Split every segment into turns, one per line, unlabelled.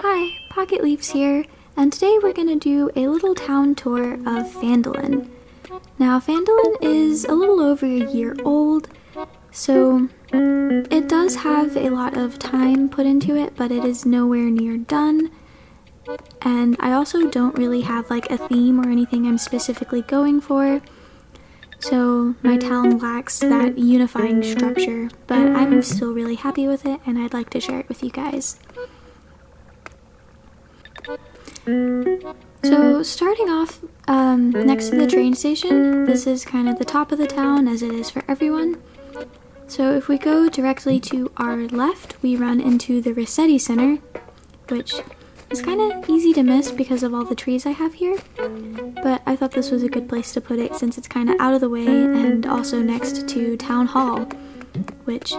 Hi, Pocket Leaves here, and today we're going to do a little town tour of Fandalin. Now, Fandalin is a little over a year old, so it does have a lot of time put into it, but it is nowhere near done. And I also don't really have like a theme or anything I'm specifically going for, so my town lacks that unifying structure, but I'm still really happy with it and I'd like to share it with you guys. So starting off next to the train station, this is kind of the top of the town as it is for everyone. So if we go directly to our left, we run into the Rossetti Center, which is kind of easy to miss because of all the trees I have here, but I thought this was a good place to put it since it's kind of out of the way and also next to Town Hall, which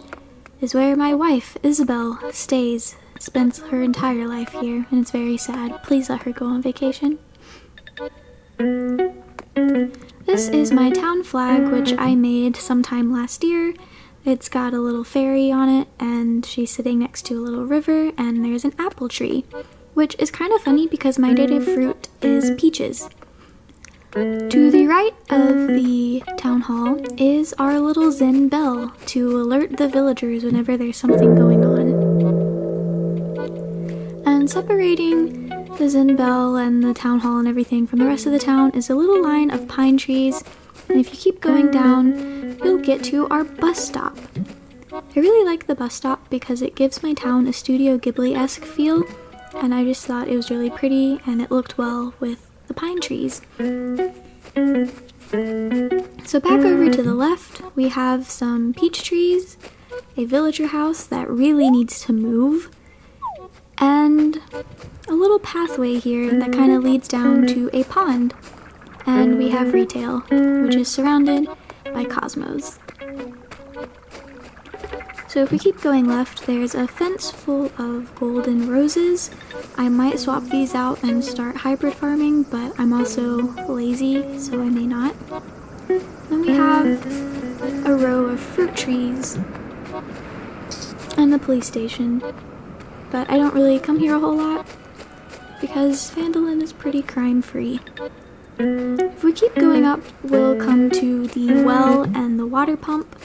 is where my wife, Isabel, spends her entire life here, and it's very sad. Please let her go on vacation. This is my town flag, which I made sometime last year. It's got a little fairy on it, and she's sitting next to a little river, and there's an apple tree, which is kind of funny because my native fruit is peaches. To the right of the town hall is our little Zen bell to alert the villagers whenever there's something going on. And separating the Zen bell and the town hall and everything from the rest of the town is a little line of pine trees, and if you keep going down, you'll get to our bus stop. I really like the bus stop because it gives my town a Studio Ghibli-esque feel, and I just thought it was really pretty and it looked well with the pine trees. So back over to the left, we have some peach trees, a villager house that really needs to move, and a little pathway here that kind of leads down to a pond. And we have retail, which is surrounded by cosmos. So if we keep going left, there's a fence full of golden roses. I might swap these out and start hybrid farming, but I'm also lazy, so I may not. Then we have a row of fruit trees and the police station. But I don't really come here a whole lot because Fandalin is pretty crime-free. If we keep going up, we'll come to the well and the water pump.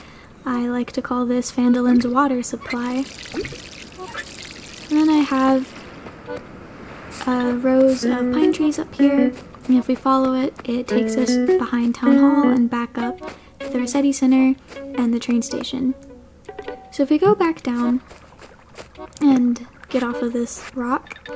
I like to call this Fandalin's water supply. And then I have rows of pine trees up here, and if we follow it, it takes us behind Town Hall and back up to the Rossetti Center and the train station. So if we go back down and get off of this rock,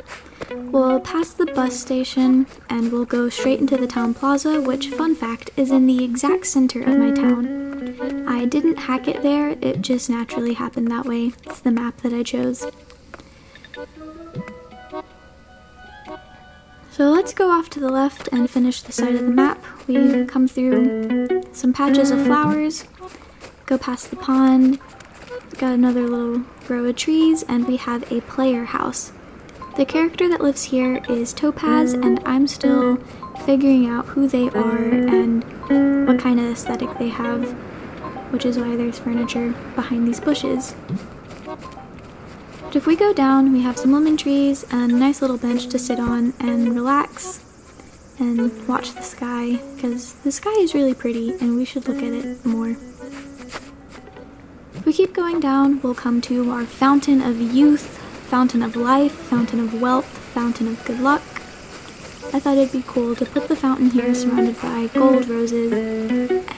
we'll pass the bus station and we'll go straight into the town plaza, which, fun fact, is in the exact center of my town. I didn't hack it there, it just naturally happened that way. It's the map that I chose. So let's go off to the left and finish the side of the map. We come through some patches of flowers, go past the pond, got another little row of trees, and we have a player house. The character that lives here is Topaz, and I'm still figuring out who they are and what kind of aesthetic they have, which is why there's furniture behind these bushes. But if we go down, we have some lemon trees and a nice little bench to sit on and relax and watch the sky, because the sky is really pretty and we should look at it more. If we keep going down, we'll come to our fountain of youth, fountain of life, fountain of wealth, fountain of good luck. I thought it'd be cool to put the fountain here surrounded by gold roses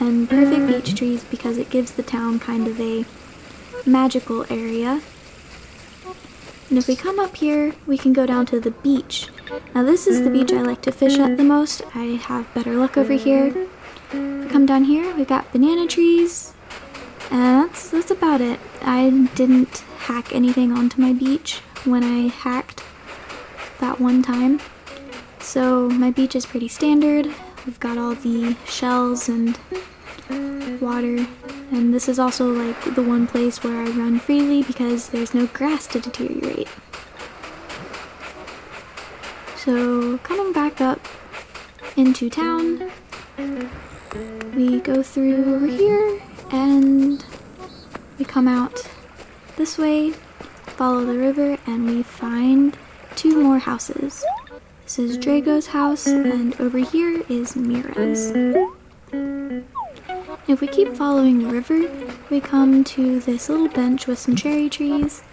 and perfect beech trees because it gives the town kind of a magical area. And if we come up here, we can go down to the beach. Now this is the beach I like to fish at the most. I have better luck over here. If we come down here, we got banana trees, and that's about it. I didn't hack anything onto my beach when I hacked that one time. So my beach is pretty standard. We've got all the shells and water, and this is also like the one place where I run freely because there's no grass to deteriorate. So coming back up into town, we go through over here and we come out this way, follow the river, and we find two more houses. This is Drago's house, and over here is Mira's. If we keep following the river, we come to this little bench with some cherry trees.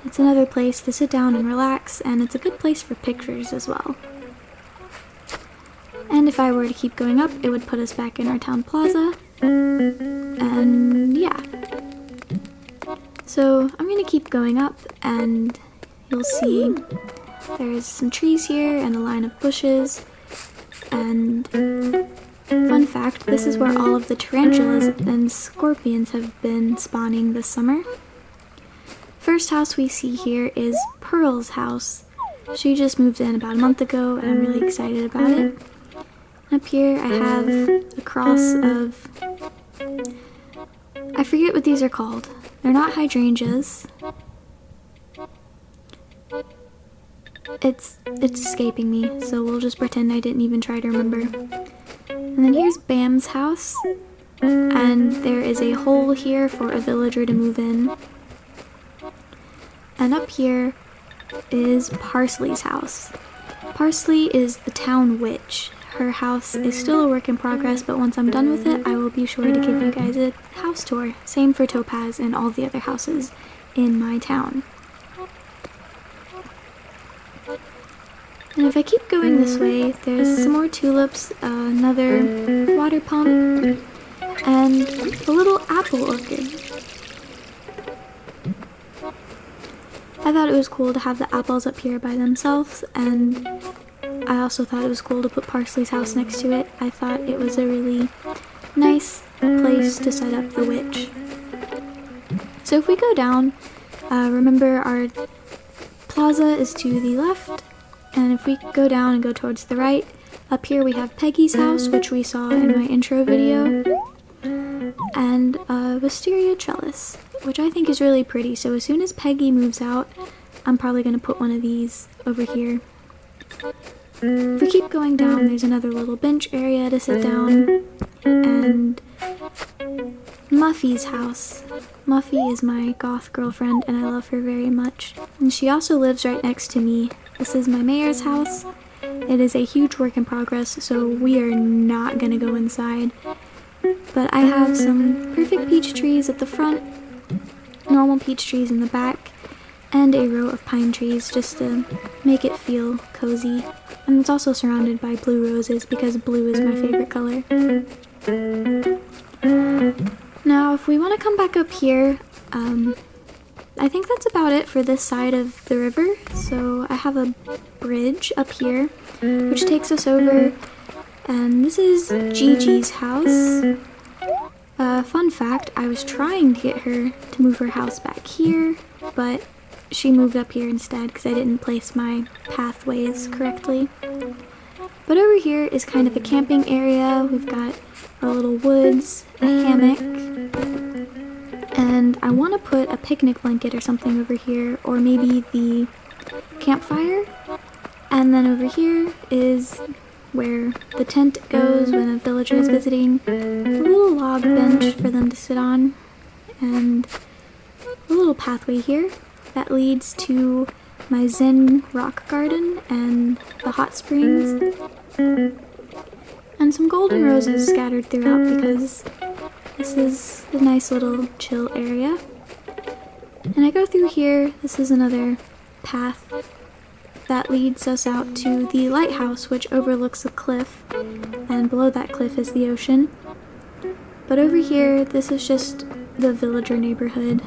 It's another place to sit down and relax, and it's a good place for pictures as well. And if I were to keep going up, it would put us back in our town plaza. And yeah. So I'm gonna keep going up, and you'll see there's some trees here and a line of bushes. And fun fact, this is where all of the tarantulas and scorpions have been spawning this summer. First house we see here is Pearl's house. She just moved in about a month ago, and I'm really excited about it. Up here I have a cross of, I forget what these are called. They're not hydrangeas. It's escaping me, so we'll just pretend I didn't even try to remember. And then here's Bam's house, and there is a hole here for a villager to move in. And up here is Parsley's house. Parsley is the town witch. Her house is still a work in progress, but once I'm done with it, I will be sure to give you guys a house tour. Same for Topaz and all the other houses in my town. And if I keep going this way, there's some more tulips, another water pump, and a little apple orchard. I thought it was cool to have the apples up here by themselves, and I also thought it was cool to put Parsley's house next to it. I thought it was a really nice place to set up the witch. So if we go down, remember our plaza is to the left, and if we go down and go towards the right, up here we have Peggy's house, which we saw in my intro video, and a wisteria trellis, which I think is really pretty. So as soon as Peggy moves out, I'm probably going to put one of these over here. If we keep going down, there's another little bench area to sit down, and Muffy's house. Muffy is my goth girlfriend, and I love her very much. And she also lives right next to me. This is my mayor's house. It is a huge work in progress, so we are not gonna go inside. But I have some perfect peach trees at the front, normal peach trees in the back, and a row of pine trees just to make it feel cozy. And it's also surrounded by blue roses because blue is my favorite color. Now, if we want to come back up here, I think that's about it for this side of the river. So I have a bridge up here, which takes us over, and this is Gigi's house. Fun fact, I was trying to get her to move her house back here, but she moved up here instead because I didn't place my pathways correctly. But over here is kind of a camping area. We've got our little woods, a hammock, and I want to put a picnic blanket or something over here, or maybe the campfire. And then over here is where the tent goes when a villager is visiting, a little log bench for them to sit on, and a little pathway here that leads to my Zen rock garden and the hot springs, and some golden roses scattered throughout because this is a nice little chill area. And I go through here. This is another path that leads us out to the lighthouse, which overlooks a cliff, and below that cliff is the ocean. But over here, this is just the villager neighborhood.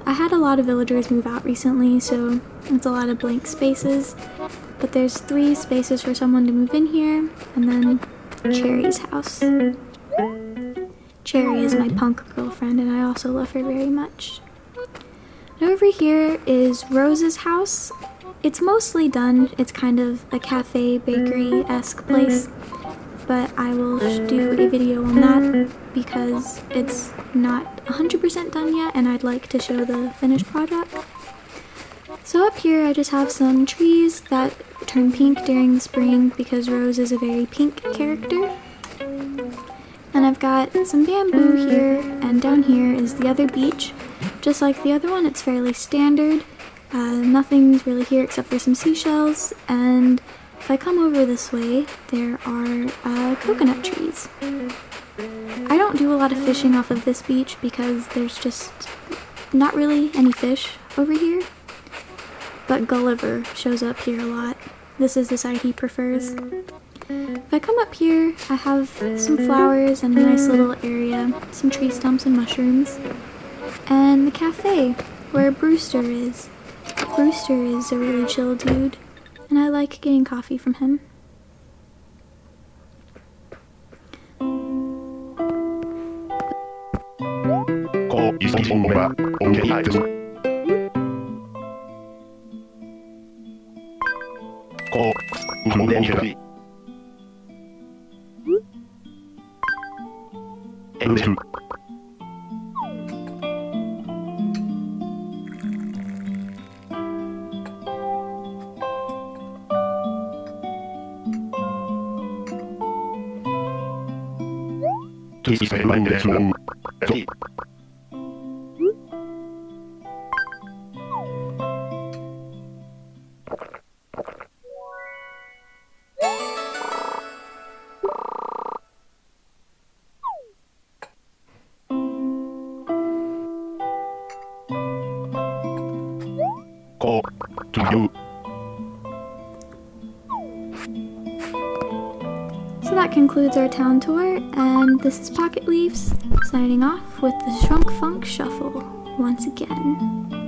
I had a lot of villagers move out recently, so it's a lot of blank spaces, but there's 3 spaces for someone to move in here, and then Cherry's house. Cherry is my punk girlfriend, and I also love her very much. And over here is Rose's house. It's mostly done. It's kind of a cafe, bakery-esque place, but I will do a video on that because it's not 100% done yet, and I'd like to show the finished product. So up here I just have some trees that turn pink during the spring because Rose is a very pink character. And I've got some bamboo here, and down here is the other beach. Just like the other one, it's fairly standard. Nothing's really here except for some seashells, and if I come over this way, there are coconut trees. I don't do a lot of fishing off of this beach because there's just not really any fish over here, but Gulliver shows up here a lot. This is the side he prefers. If I come up here, I have some flowers and a nice little area, some tree stumps and mushrooms, and the cafe where Brewster is. Brewster is a really chill dude, and I like getting coffee from him. So that concludes our town tour, and this is Pocket Leaves signing off with the Shrunk Funk Shuffle once again.